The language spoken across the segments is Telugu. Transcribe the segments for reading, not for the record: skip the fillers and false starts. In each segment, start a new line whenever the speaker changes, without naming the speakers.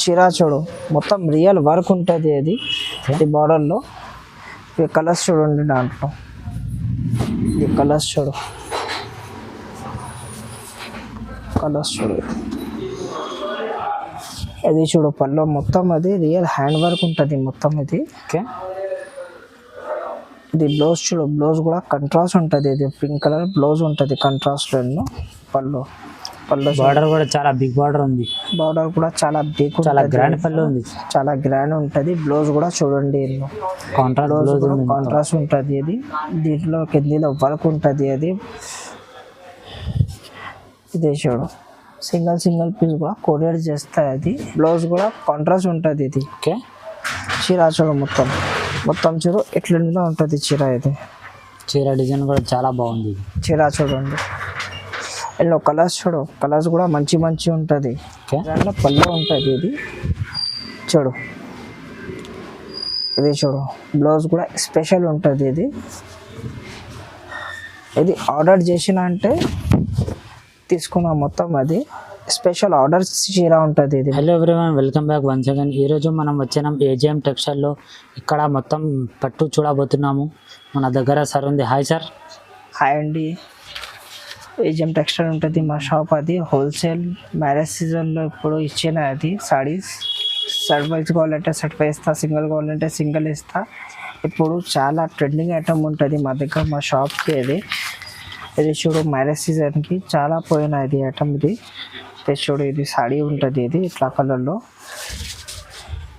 చీర చూడు మొత్తం రియల్ వర్క్ ఉంటుంది అది ఈ బార్డర్లో. ఈ కలర్స్ చూడండి దాంట్లో, ఈ కలర్స్ చూడు, కలర్స్ చూడు. ఇది చూడు పళ్ళు మొత్తం అది రియల్ హ్యాండ్ వర్క్ ఉంటుంది మొత్తం ఇది.
ఓకే,
ఇది బ్లౌజ్ చూడు, బ్లౌజ్ కూడా కంట్రాస్ట్ ఉంటుంది. ఇది పింక్ కలర్ బ్లౌజ్ ఉంటుంది కంట్రాస్ట్ పళ్ళు. పళ్ళు
బార్డర్ కూడా చాలా బిగ్ బార్డర్ ఉంది.
బార్డర్ కూడా చాలా బిగ్,
చాలా గ్రాండ్ పళ్ళు ఉంది,
చాలా గ్రాండ్ ఉంటుంది. బ్లౌజ్ కూడా చూడండి కాంట్రాస్ట్ ఉంటుంది. ఇది దీంట్లో కిందిలో వర్క్ ఉంటుంది. అది ఇదే చూడు సింగిల్ పీస్ కూడా కొరియర్ చేస్తాయి. అది బ్లౌజ్ కూడా కాంట్రాస్ట్ ఉంటుంది. ఇది
ఓకే,
చీర చూడు మొత్తం చూడు ఎట్లా ఉంటుంది చీర. ఇది
చీర డిజైన్ కూడా చాలా బాగుంది.
చీర చూడండి ఎల్లో కలర్స్ చూడు, కలర్స్ కూడా మంచి ఉంటుంది. దాంట్లో పళ్ళు ఉంటుంది. ఇది చూడు, ఇది చూడు బ్లౌజ్ కూడా స్పెషల్ ఉంటుంది. ఇది ఆర్డర్ చేసిన అంటే తీసుకున్నాం మొత్తం. అది స్పెషల్ ఆర్డర్ చీర ఉంటుంది. ఇది
hello everyone, welcome back once again. ఈరోజు మనం వచ్చినాం ఏజిఎం టెక్స్టైల్లో. ఇక్కడ మొత్తం పట్టు చూడబోతున్నాము. మన దగ్గర సార్ ఉంది. Hi sir.
హాయ్ అండి. ఏజిఎం టెక్స్టైల్ ఉంటుంది మా షాప్. అది హోల్సేల్ మ్యారేజ్ సీజన్లో ఇప్పుడు ఇచ్చిన అది సారీస్. సెట్ వైజ్ కావాలంటే సెట్ వైజ్ ఇస్తా, సింగిల్ కావాలంటే సింగిల్ ఇస్తా. ఇప్పుడు చాలా ట్రెండింగ్ ఐటమ్ ఉంటుంది మా దగ్గర మా షాప్కి. ఇది చూడు మ్యారేజ్ సీజన్కి చాలా పోయిన ఇది ఐటమ్. ఇది చూడు, ఇది సాడీ ఉంటుంది. ఇది ఇట్లా కలర్లో.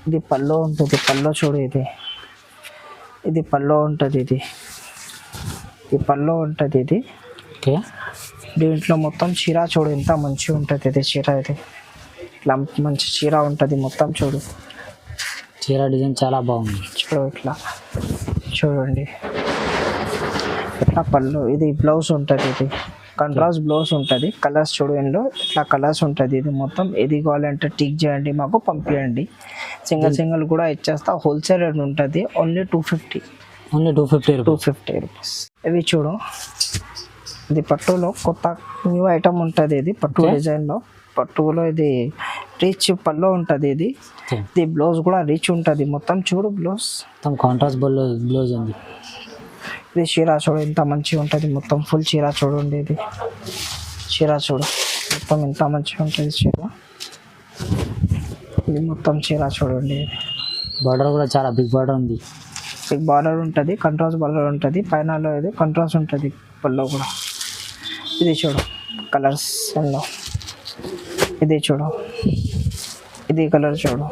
ఇది పళ్ళు ఉంటుంది. పళ్ళు చూడు, ఇది పళ్ళు ఉంటుంది. ఇది పళ్ళు ఉంటుంది. ఇది
ఓకే,
దీంట్లో మొత్తం చీర చూడు ఎంత మంచిగా ఉంటుంది. ఇది చీర ఇది ఇట్లా మంచి చీర ఉంటుంది మొత్తం. చూడు
చీర డిజైన్ చాలా బాగుంది.
చూడు ఇట్లా చూడండి ఇట్లా పళ్ళు. ఇది బ్లౌజ్ ఉంటుంది. ఇది కంట్రాస్ట్ బ్లౌజ్ ఉంటుంది. కలర్స్ చూడు ఇందులో ఇట్లా కలర్స్ ఉంటుంది. ఇది మొత్తం ఏది కావాలంటే టిక్ చేయండి, మాకు పంపించండి. సింగిల్ కూడా ఇచ్చేస్తా. హోల్సేల్ రేట్ ఉంటుంది. ఓన్లీ 250.
Only 250
rupees. ఇవి చూడు, ఇది పట్టులో కొత్త న్యూ ఐటమ్ ఉంటుంది. ఇది పట్టు డిజైన్లో, పట్టులో ఇది రిచ్ పళ్ళు ఉంటుంది. ఇది బ్లౌజ్ కూడా రిచ్ ఉంటుంది మొత్తం. చూడు బ్లౌజ్
మొత్తం కాంట్రాస్ట్ బ్లౌజ్ ఉంది.
ఇది చీర చూడు ఎంత మంచిగా ఉంటుంది మొత్తం. ఫుల్ చీర చూడండి. ఇది చీర చూడు మొత్తం ఎంత మంచిగా ఉంటుంది చీర. ఇది మొత్తం చీర చూడండి.
బార్డర్ కూడా చాలా బిగ్ బార్డర్ ఉంది.
బిగ్ బార్డర్ ఉంటుంది, కంట్రాస్ట్ బార్డర్ ఉంటుంది. పైనలో ఇది కంట్రాస్ట్ ఉంటుంది పళ్ళు కూడా. ఇది చూడు కలర్స్ ఎన్నో. ఇది చూడు, ఇది కలర్ చూడు.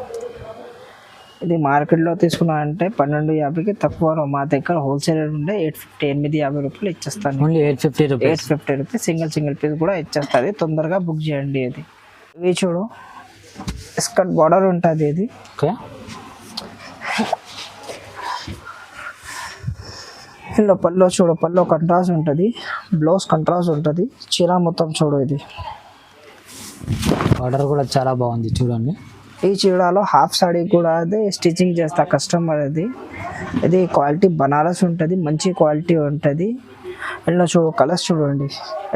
ఇది మార్కెట్లో తీసుకున్నా అంటే 1250కి తక్కువ. మా దగ్గర హోల్సేల్ ఉండే 850 రూపాయలు ఇచ్చేస్తాను.
Only 850
rupees. సింగిల్ పీస్ కూడా ఇచ్చేస్తుంది. తొందరగా బుక్ చేయండి. ఇది ఇవి చూడు స్కర్ట్ బార్డర్ ఉంటుంది. ఇది
ఓకే,
ఇందులో పళ్ళు చూడు, పళ్ళు కంట్రాస్ట్ ఉంటుంది. బ్లౌజ్ కంట్రాస్ట్ ఉంటుంది. చీర మొత్తం చూడు. ఇది
బార్డర్ కూడా చాలా బాగుంది చూడండి.
ఈ చీరలో హాఫ్ సాడీ కూడా అదే స్టిచ్చింగ్ చేస్తా కస్టమర్. ఇది క్వాలిటీ బనారస్ ఉంటుంది, మంచి క్వాలిటీ ఉంటుంది. ఇందులో చూడు కలర్స్ చూడండి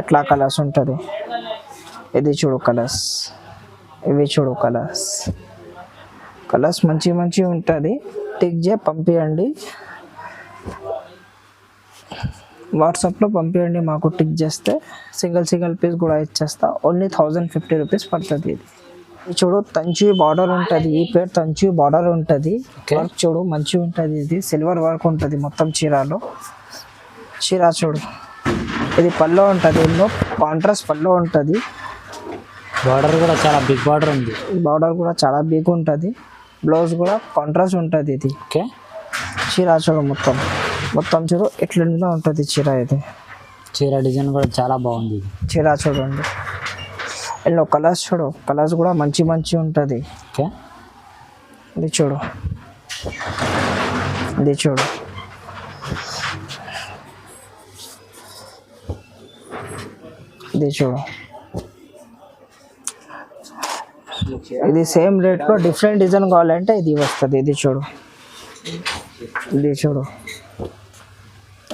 ఎట్లా కలర్స్ ఉంటుంది. ఇది చూడు కలర్స్, ఇవి చూడు కలర్స్ మంచి ఉంటుంది. టిక్ చేసి పంపించండి, వాట్సాప్లో పంపించండి. మాకు టిక్ చేస్తే సింగిల్ పీస్ కూడా ఇచ్చేస్తా. ఓన్లీ 1050 రూపీస్ పడుతుంది. ఇది చూడు తంచు బార్డర్ ఉంటుంది. ఈ పేరు తంచు బార్డర్ ఉంటుంది. వర్క్ చూడు మంచిగా ఉంటుంది. ఇది సిల్వర్ వర్క్ ఉంటుంది మొత్తం చీరలో. చీర చూడు, ఇది పళ్ళు ఉంటుంది. ఇందులో కాంట్రాస్ట్ పళ్ళు ఉంటుంది.
బార్డర్ కూడా చాలా బిగ్ బార్డర్ ఉంది.
బార్డర్ కూడా చాలా బిగ్ ఉంటుంది. బ్లౌజ్ కూడా కాంట్రాస్ట్ ఉంటుంది. ఇది
ఓకే,
చీర చూడు మొత్తం చూడు ఎట్లా ఉంటుంది చీర. ఇది
చీర డిజైన్ కూడా చాలా బాగుంది.
చీర చూడండి ఎల్లో కలర్స్ చూడు, కలర్స్ కూడా మంచి ఉంటుంది.
ఓకే,
ఇది చూడు, ఇది చూడు ఇది సేమ్ రేట్లో డిఫరెంట్ డిజైన్ కావాలంటే ఇది వస్తుంది. ఇది చూడు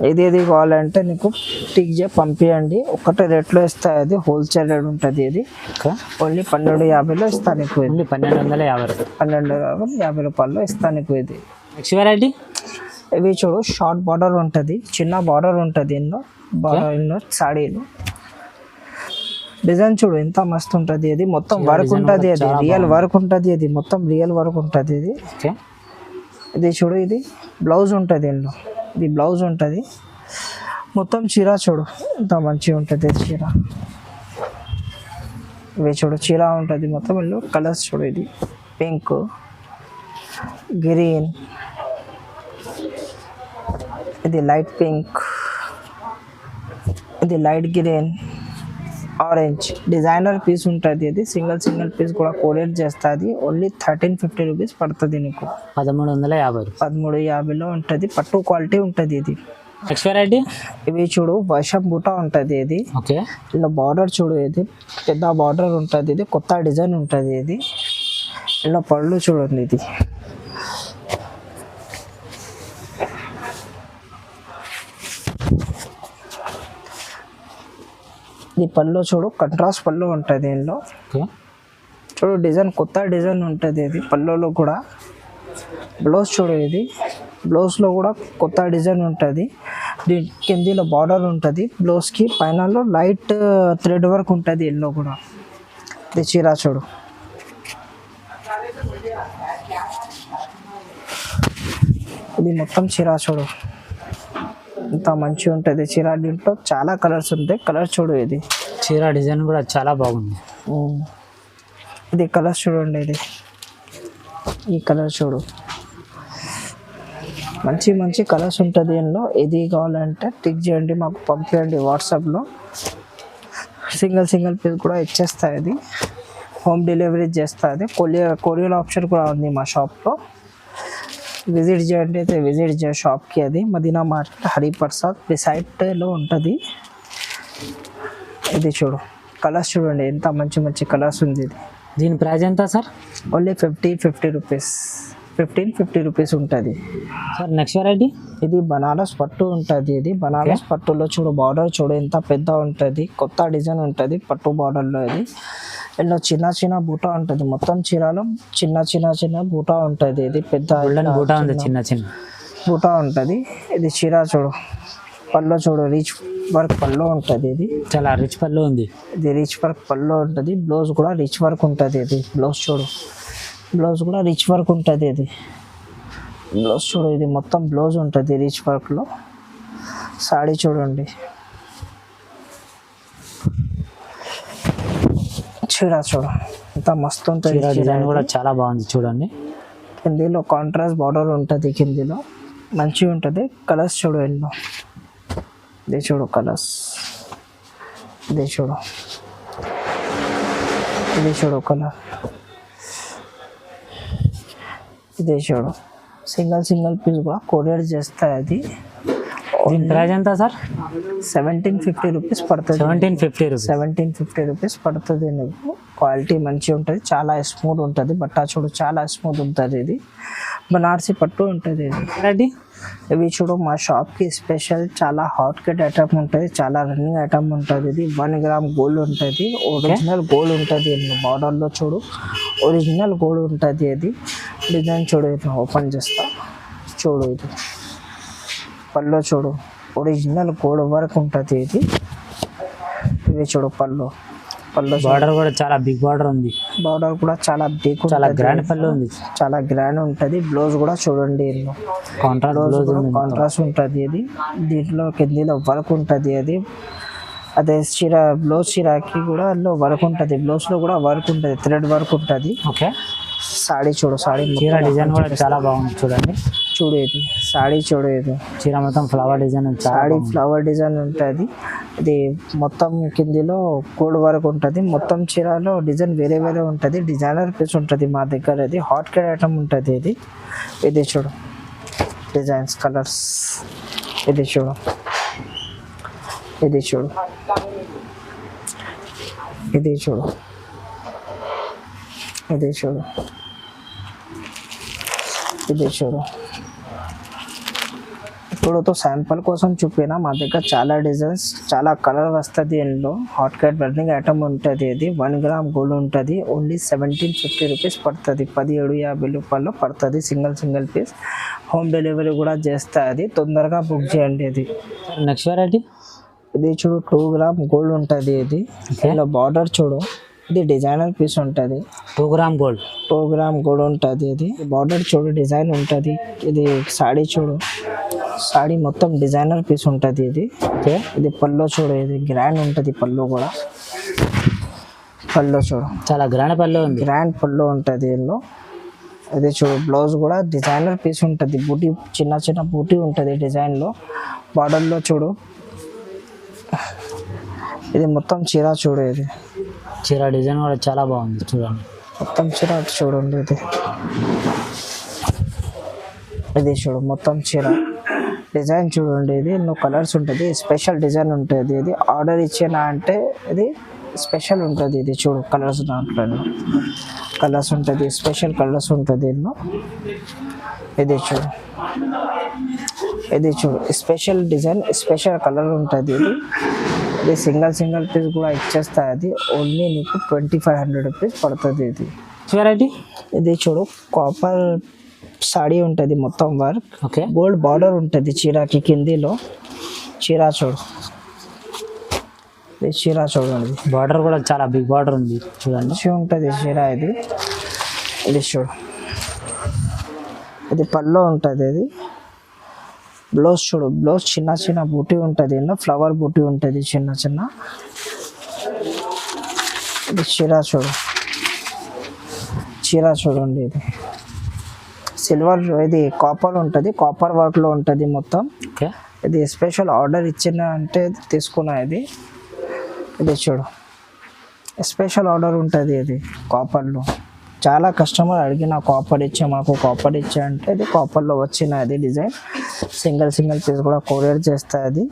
ఇది కావాలంటే నీకు టిక్ చేసి పంపించండి, ఒక్కటే రేట్లో ఇస్తాయి. అది హోల్సేల్ రేట్ ఉంటుంది. ఇది
ఓకే
ఓన్లీ 1250లో ఇస్తాను నీకు. ఇది
ఓన్లీ 1250
1250 రూపాయల్లో ఇస్తాను నీకు. ఇది
నెక్స్ట్ వెరైటీ
ఇవి చూడు, షార్ట్ బార్డర్ ఉంటుంది, చిన్న బార్డర్ ఉంటుంది. ఇన్నో సాడీలు డిజైన్ చూడు ఎంత మస్తు ఉంటుంది. ఇది మొత్తం వర్క్ ఉంటుంది, అది రియల్ వర్క్ ఉంటుంది. ఇది మొత్తం రియల్ వర్క్ ఉంటుంది. ఇది
ఓకే
ఇది చూడు, ఇది బ్లౌజ్ ఉంటుంది. ఇది బ్లౌజ్ ఉంటుంది. మొత్తం చీర చూడు ఎంత మంచిగా ఉంటుంది చీర. ఇవి చూడు చీర ఉంటుంది మొత్తం. వీళ్ళు కలర్స్ చూడు, ఇది పింక్, గ్రీన్, ఇది లైట్ పింక్, ఇది light green, orange. Designer piece ఉంటుంది. ఇది సింగిల్ పీస్ కూడా కోరియర్ చేస్తుంది. ఓన్లీ 1350 రూపీస్ పడుతుంది నీకు.
1350
1350లో ఉంటుంది. పట్టు క్వాలిటీ ఉంటుంది. ఇది
నెక్స్ట్ వెరైటీ
ఇవి చూడు, వర్షం బూట ఉంటుంది. ఇది
ఓకే
ఇలా బార్డర్ చూడు, ఇది పెద్ద బార్డర్ ఉంటుంది. ఇది కొత్త డిజైన్ ఉంటుంది. ఇది ఇలా పళ్ళు చూడండి. ఇది ఈ పళ్ళు చూడు, కంట్రాస్ట్ పళ్ళు ఉంటుంది. దీనిలో
ఓకే
చూడు డిజైన్, కొత్త డిజైన్ ఉంటుంది. ఇది పళ్ళులో కూడా. బ్లౌజ్ చూడు, ఇది బ్లౌజ్లో కూడా కొత్త డిజైన్ ఉంటుంది. దీని కిందిలో బార్డర్ ఉంటుంది. బ్లౌజ్కి పైనలో లైట్ థ్రెడ్ వర్క్ ఉంటుంది. ఎల్లో కూడా. ఇది చీర చూడు, ఇది మొత్తం చీర చూడు ఎంత మంచిగా ఉంటుంది చీర. దీంట్లో చాలా కలర్స్ ఉంటాయి. కలర్ చూడు, ఇది
చీర డిజైన్ కూడా చాలా బాగుంది.
ఇది కలర్స్ చూడండి. ఇది ఈ కలర్ చూడు, మంచి కలర్స్ ఉంటుంది దీనిలో. ఇది కావాలంటే టిక్ చేయండి, మాకు పంపించండి వాట్సాప్లో. సింగిల్ పీస్ కూడా ఇచ్చేస్తాయి. ఇది హోమ్ డెలివరీ చేస్తుంది. కొరియర్ ఆప్షన్ కూడా ఉంది మా షాప్లో. విజిట్ చేయండి, అయితే విజిట్ చేయ షాప్కి. అది మదీనా మార్కెట్, హరిప్రసాద్ బిసైడ్లో ఉంటుంది. ఇది చూడు, కలర్స్ చూడండి ఎంత మంచి కలర్స్ ఉంది. ఇది
దీని ప్రైస్ ఎంత సార్?
ఓన్లీ 50 రూపీస్, 1550 రూపీస్ ఉంటుంది.
సార్ నెక్స్ట్ వెరైటీ
ఇది బనారస్ పట్టు ఉంటుంది. ఇది బనారస్ పట్టులో చూడు, బార్డర్ చూడు ఎంత పెద్ద ఉంటుంది. కొత్త డిజైన్ ఉంటుంది పట్టు బార్డర్లో. ఇది ఇలా చిన్న బూట ఉంటుంది. మొత్తం చీరలో చిన్న బూట ఉంటుంది. ఇది పెద్ద
బూట ఉంది, చిన్న
బూట ఉంటుంది. ఇది చీర చూడు, పళ్ళు చూడు, రిచ్ వర్క్ పళ్ళు ఉంటుంది. ఇది
చాలా రిచ్ పళ్ళు ఉంది.
ఇది రిచ్ వర్క్ పళ్ళు ఉంటుంది. బ్లౌజ్ కూడా రిచ్ వర్క్ ఉంటుంది. ఇది బ్లౌజ్ చూడు, బ్లౌజ్ కూడా రిచ్ వర్క్ ఉంటుంది. ఇది బ్లౌజ్ చూడు, ఇది మొత్తం బ్లౌజ్ ఉంటుంది రిచ్ వర్క్లో. సాడీ చూడండి, చీర చూడు ఎంత మస్తు ఉంటుంది.
డిజైన్ కూడా చాలా బాగుంది చూడండి.
కిందిలో కాంట్రాస్ట్ బార్డర్ ఉంటుంది. కిందిలో మంచిగా ఉంటుంది. కలర్స్ చూడు, ఎన్నో. ఇది చూడు కలర్స్, ఇది చూడు, ఇది చూడు కలర్, ఇది చూడు. సింగిల్ పీస్ కూడా కొరియర్ చేస్తాయి. అది
దీని ప్రైస్ ఎంత సార్?
1750 రూపీస్ పడుతుంది.
1750
రూపీస్ పడుతుంది. నీకు క్వాలిటీ మంచిగా ఉంటుంది. చాలా స్మూత్ ఉంటుంది. బట్ట చూడు చాలా స్మూత్ ఉంటుంది. ఇది బనారసి పట్టు ఉంటుంది. ఇది ఇవి చూడు, మా షాప్కి స్పెషల్ చాలా హాట్ కేట్ ఐటమ్ ఉంటుంది. చాలా రన్నింగ్ ఐటమ్ ఉంటుంది. ఇది 1 గ్రామ్ గోల్డ్ ఉంటుంది. ఒరిజినల్ గోల్డ్ ఉంటుంది. బార్డర్లో చూడు, ఒరిజినల్ గోల్డ్ ఉంటుంది. అది డిజైన్ చూడు, ఇది ఓపెన్ చేస్తా చూడు. ఇది పళ్ళు చూడు, ఒరిజినల్ గోల్డ్ వర్క్ ఉంటుంది. ఇది ఇవి చూడు పళ్ళు
బార్డర్ కూడా చాలా బిగ్ బార్డర్ ఉంది.
బార్డర్ కూడా చాలా బిగ్,
చాలా గ్రాండ్ పళ్ళు ఉంది.
చాలా గ్రాండ్ ఉంటుంది. బ్లౌజ్ కూడా చూడండి, కాంట్రాస్ట్ ఉంటుంది. ఇది దీంట్లో కిందిలో వర్క్ ఉంటుంది. అది అదే చీర, బ్లౌజ్ చీరకి కూడా అందులో వర్క్ ఉంటుంది. బ్లౌజ్లో కూడా వర్క్ ఉంటుంది, థ్రెడ్ వర్క్ ఉంటుంది.
ఓకే
సాడీ చూడు, సాడీ
చీర డిజైన్ కూడా చాలా బాగుంది చూడండి.
చూడు, ఇది సాడీ చూడు, ఇది
చీర మొత్తం flower design,
saree flower design ఉంటుంది. ఇది మొత్తం కిందిలో కోడ్ వర్క్ ఉంటుంది. మొత్తం చీరలో డిజైన్ వేరే ఉంటుంది. డిజైనర్ పీస్ ఉంటుంది మా దగ్గర. ఇది హాట్ కేర్ ఐటమ్ ఉంటుంది. ఇది చూడు డిజైన్స్, కలర్స్. ఇది చూడు, ఇది చూడు, ఇది చూడు, ఇది చూడు, ఇది చూడు. ఇప్పుడు శాంపుల్ కోసం చూపినా మా దగ్గర చాలా డిజైన్స్ చాలా కలర్ వస్తుంది. ఇందులో హాట్ కట్ బర్నింగ్ ఐటమ్ ఉంటుంది. ఇది 1 గ్రామ్ గోల్డ్ ఉంటుంది. ఓన్లీ 1750 రూపీస్ పడుతుంది. 1750 రూపాయలు పడుతుంది సింగిల్ పీస్. హోమ్ డెలివరీ కూడా చేస్తా. అది తొందరగా బుక్ చేయండి. ఇది
నెక్స్ట్ వెరైటీ
ఇది చూడు 2 గ్రామ్ గోల్డ్ ఉంటుంది. ఇది ఇలా బార్డర్ చూడు. ఇది డిజైనర్ పీస్ ఉంటుంది.
2 గ్రామ్ గోల్డ్
2 గ్రామ్ గోల్డ్ ఉంటుంది. ఇది బార్డర్ చూడు డిజైన్ ఉంటుంది. ఇది సాడీ చూడు, సాడీ మొత్తం డిజైనర్ పీస్ ఉంటుంది. ఇది
ఓకే.
ఇది పల్లో చూడు, ఇది గ్రాండ్ ఉంటుంది. పల్లో కూడా పల్లో చూడు
చాలా గ్రాండ్ పళ్ళు ఉంది.
గ్రాండ్ పల్లో ఉంటుంది. ఇందులో ఇది చూడు బ్లౌజ్ కూడా డిజైనర్ పీస్ ఉంటుంది. బూటీ చిన్న బూటీ ఉంటుంది డిజైన్లో. బార్డర్లో చూడు ఇది మొత్తం చీర చూడు. ఇది
చీర డిజైన్ కూడా చాలా బాగుంది చూడండి.
మొత్తం చీర చూడండి. ఇది చూడు మొత్తం చీర డిజైన్ చూడండి. ఇది ఎన్నో కలర్స్ ఉంటుంది. స్పెషల్ డిజైన్ ఉంటుంది. ఇది ఆర్డర్ ఇచ్చేనా అంటే ఇది స్పెషల్ ఉంటుంది. ఇది చూడు కలర్స్ దాంట్లో కలర్స్ ఉంటుంది. స్పెషల్ కలర్స్ ఉంటుంది ఎన్నో. ఇది చూడు స్పెషల్ డిజైన్ స్పెషల్ కలర్ ఉంటుంది. ఇది సింగిల్ పీస్ కూడా ఇచ్చేస్తా. అది ఓన్లీ నీకు 2500 రూపీస్ పడుతుంది. ఇది
వెరైటీ
ఇది చూడు కాపర్ సాడీ ఉంటుంది. మొత్తం వర్క్
ఓకే.
గోల్డ్ బార్డర్ ఉంటుంది చీరకి. కిందిలో చీర చూడు. ఇది చీర చూడండి.
బార్డర్ కూడా చాలా బిగ్ బార్డర్ ఉంది చూడండి.
మంచిగా ఉంటుంది చీర. ఇది చూడు. ఇది పల్లో ఉంటుంది. ఇది బ్లౌజ్ చూడు. బ్లౌజ్ చిన్న బూటీ ఉంటుంది. ఫ్లవర్ బూటీ ఉంటుంది చిన్న. ఇది చీర చూడండి. ఇది సిల్వర్, ఇది కాపర్ ఉంటుంది. కాపర్ వర్క్లో ఉంటుంది మొత్తం.
ఓకే.
ఇది స్పెషల్ ఆర్డర్ ఇచ్చిన అంటే తీసుకున్నా. ఇది చూడు స్పెషల్ ఆర్డర్ ఉంటుంది. ఇది కాపర్లో చాలా కస్టమర్ అడిగిన కాపర్ మాకు కాపర్ ఇచ్చా అంటే ఇది కాపర్లో వచ్చిన అది డిజైన్. సింగిల్ పీస్ కూడా కొరియర్ చేస్తా. అది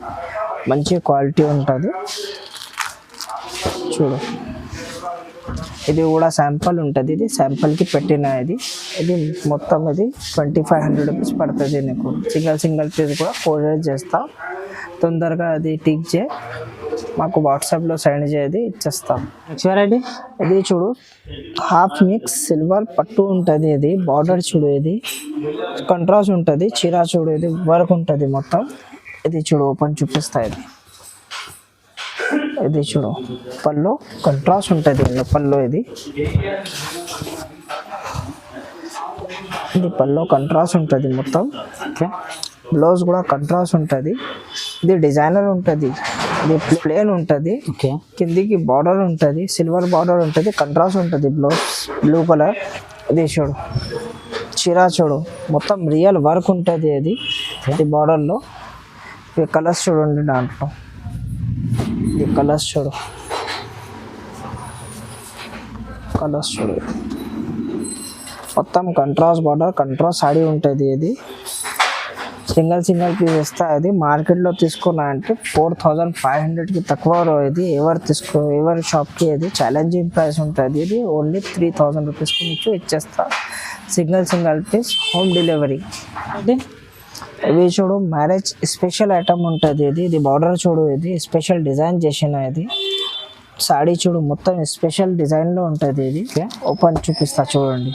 మంచి క్వాలిటీ ఉంటుంది. చూడు ఇది కూడా శాంపుల్ ఉంటుంది. ఇది శాంపుల్కి పెట్టిన. ఇది మొత్తం ఇది 2500 రూపీస్ పడుతుంది నీకు. సింగిల్ పీస్ కూడా కొరియర్ చేస్తా. తొందరగా అది టిక్ చేయి, మాకు వాట్సాప్లో సెండ్ చేయది ఇచ్చేస్తాం.
నెక్స్ట్ వెరైటీ
ఇది చూడు హాఫ్ మిక్స్ సిల్వర్ పట్టు ఉంటుంది. ఇది బార్డర్ చూడు. ఇది కంట్రాస్ట్ ఉంటుంది. చీర చూడు. ఇది వర్క్ ఉంటుంది మొత్తం. ఇది చూడు ఓపెన్ చూపిస్తా. ఇది చూడు పళ్ళు కంట్రాస్ట్ ఉంటుంది. పళ్ళు ఇది పళ్ళు కంట్రాస్ట్ ఉంటుంది మొత్తం.
ఓకే.
బ్లౌజ్ కూడా కంట్రాస్ట్ ఉంటుంది. ఇది డిజైనర్ ఉంటుంది. ఇది ప్లేన్ ఉంటుంది.
ఓకే.
కిందికి బార్డర్ ఉంటుంది. సిల్వర్ బార్డర్ ఉంటుంది. కంట్రాస్ట్ ఉంటుంది. Blouse blue colour. ఇది చూడు చీర చూడు మొత్తం రియల్ వర్క్ ఉంటుంది. ఇది బార్డర్లో ఈ కలర్స్ చూడండి. దాంట్లో ఈ కలర్స్ చూడు. మొత్తం కంట్రాస్ట్ బార్డర్ కంట్రాస్ట్ సాడీ ఉంటుంది. ఇది సింగిల్ పీస్ ఇస్తా. అది మార్కెట్లో తీసుకున్నా అంటే 4500కి తక్కువ. ఇది ఎవరి షాప్కి ఇది ఛాలెంజింగ్ ప్రైస్ ఉంటుంది. ఇది ఓన్లీ 3000 రూపీస్కి మీకు ఇచ్చేస్తా. Single piece home delivery. ఇవి చూడు మ్యారేజ్ స్పెషల్ ఐటమ్ ఉంటుంది. ఇది బార్డర్ చూడు. ఇది స్పెషల్ డిజైన్ చేసిన. ఇది సాడీ చూడు మొత్తం స్పెషల్ డిజైన్లో ఉంటుంది. ఇది ఓపెన్ చూపిస్తా చూడండి.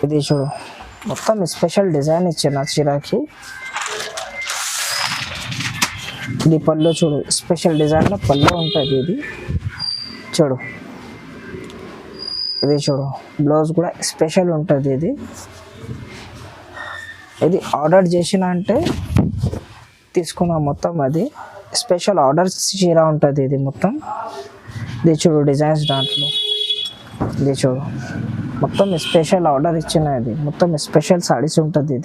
ఇది చూడు మొత్తం స్పెషల్ డిజైన్ ఇచ్చిన చీరకి. ఇది పళ్ళు చూడు స్పెషల్ డిజైన్లో పళ్ళు ఉంటుంది. ఇది చూడు. ఇది చూడు బ్లౌజ్ కూడా స్పెషల్ ఉంటుంది. ఇది ఆర్డర్ చేసిన అంటే తీసుకున్నా మొత్తం. అది స్పెషల్ ఆర్డర్ చీర ఉంటుంది. ఇది మొత్తం ఇది చూడు డిజైన్స్ దాంట్లో. ఇది చూడు మొత్తం స్పెషల్ ఆర్డర్ ఇచ్చిన. ఇది మొత్తం స్పెషల్ సారీస్ ఉంటుంది.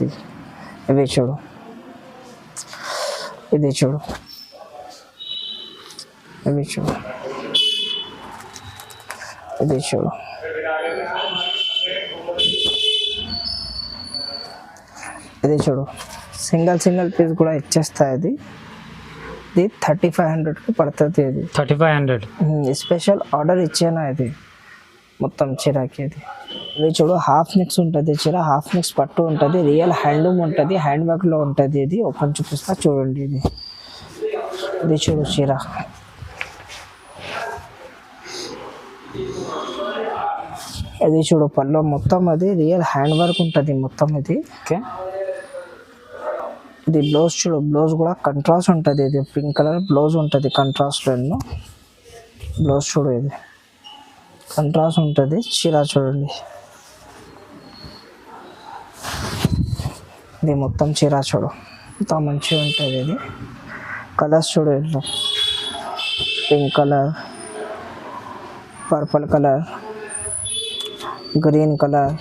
ఇవి చూడు. ఇది చూడు. ఇది చూడు. ఇది చూడు సింగిల్ పీస్ కూడా ఇచ్చేస్తా. ఇది 3500కి పడుతుంది. ఇది
3500
స్పెషల్ ఆర్డర్ ఇచ్చేనా. ఇది మొత్తం చీరకి. ఇది ఇది చూడు హాఫ్ మిక్స్ ఉంటుంది చీర, హాఫ్ మిక్స్ పట్టు ఉంటుంది, రియల్ హ్యాండ్లూమ్ ఉంటుంది, హ్యాండ్ వర్క్లో ఉంటుంది. ఇది ఓపెన్ చూపిస్తా చూడండి. ఇది చూడు చీర, ఇది చూడు పళ్ళు మొత్తం అది రియల్ హ్యాండ్ వర్క్ ఉంటుంది మొత్తం ఇది.
ఓకే,
ఇది బ్లౌజ్ చూడు, బ్లౌజ్ కూడా కంట్రాస్ట్ ఉంటుంది. ఇది పింక్ కలర్ బ్లౌజ్ ఉంటుంది కంట్రాస్ట్ ఎన్నో బ్లౌజ్ చూడు, ఇది కంట్రాస్ట్ ఉంటుంది. చీర చూడండి, ఇది మొత్తం చీర చూడు ఎంత మంచిగా ఉంటుంది. ఇది కలర్స్ చూడు, ఇట్లా pink colour, purple colour, green colour,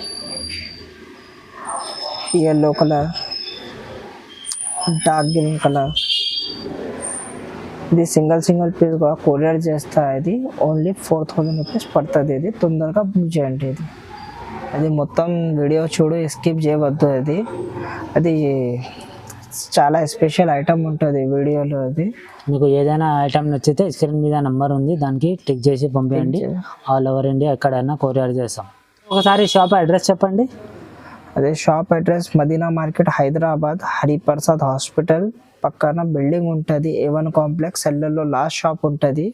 yellow colour, dark green colour. ఇది సింగిల్ పీస్ కూడా కొరియర్ చేస్తా. ఇది ఓన్లీ 4000 రూపీస్ పడుతుంది. ఇది తొందరగా బుక్ చేయండి. ఇది అది మొత్తం వీడియో చూడు, స్కిప్ చేయవద్దు. అది చాలా స్పెషల్ ఐటమ్ ఉంటుంది వీడియోలో. అది
మీకు ఏదైనా ఐటమ్ నచ్చితే స్క్రీన్ మీద నెంబర్ ఉంది, దానికి టిక్ చేసి పంపించండి. ఆల్ ఓవర్ ఇండియా ఎక్కడైనా కొరియర్ చేస్తాం. ఒకసారి షాప్ అడ్రస్ చెప్పండి.
అదే shop address Madina market, Hyderabad, Hariprasad hospital పక్కన బిల్డింగ్ ఉంటుంది. A1 కాంప్లెక్స్, సెల్లర్లో లాస్ట్ షాప్ ఉంటుంది.